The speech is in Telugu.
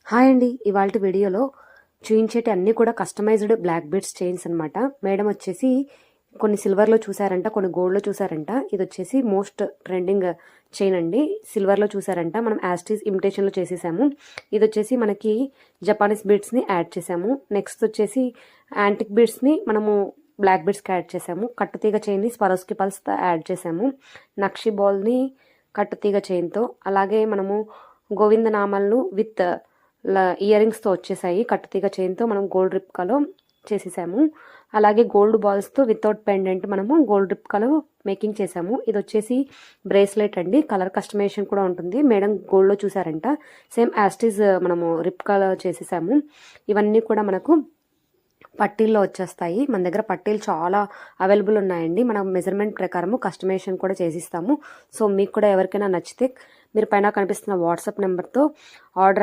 హాయ్ అండి. ఇవాల్టి వీడియోలో చూయించేటి అన్నీ కూడా కస్టమైజ్డ్ బ్లాక్ బీడ్స్ చైన్స్ అనమాట. మేడం వచ్చేసి కొన్ని సిల్వర్లో చూసారంట, కొన్ని గోల్డ్లో చూసారంట. ఇది వచ్చేసి మోస్ట్ ట్రెండింగ్ చైన్ అండి. సిల్వర్లో చూసారంట, మనం యాస్టీస్ ఇమిటేషన్లో చేసేసాము. ఇది వచ్చేసి మనకి జపానీస్ బీడ్స్ని యాడ్ చేసాము. నెక్స్ట్ వచ్చేసి యాంటిక్ బీడ్స్ని మనము బ్లాక్ బీడ్స్కి యాడ్ చేసాము. కట్టుతీగ చైన్ని స్వరోస్కి పల్స్తో యాడ్ చేసాము. నక్షి బాల్ని కట్టుతీగ చైన్తో, అలాగే మనము గోవిందనామాలను విత్ ఇయర్ రింగ్స్తో వచ్చేసాయి. కట్టుతీగ చైన్తో మనం గోల్డ్ రిప్కాలో చేసేసాము. అలాగే గోల్డ్ బాల్స్తో వితౌట్ పెండెంట్ మనము గోల్డ్ రిప్కాలో మేకింగ్ చేసాము. ఇది వచ్చేసి బ్రేస్లెట్ అండి. కలర్ కస్టమైజేషన్ కూడా ఉంటుంది. మేడం గోల్డ్లో చూసారంట, సేమ్ యాస్టీస్ మనము రిప్కాలో చేసేసాము. ఇవన్నీ కూడా మనకు పట్టీల్లో వచ్చేస్తాయి. మన దగ్గర పట్టీలు చాలా అవైలబుల్ ఉన్నాయండి. మన మెజర్మెంట్ ప్రకారము కస్టమైజేషన్ కూడా చేసిస్తాము. సో మీకు కూడా ఎవరికైనా నచ్చితే మీరు పైన కనిపిస్తున్న వాట్సాప్ నెంబర్తో ఆర్డర్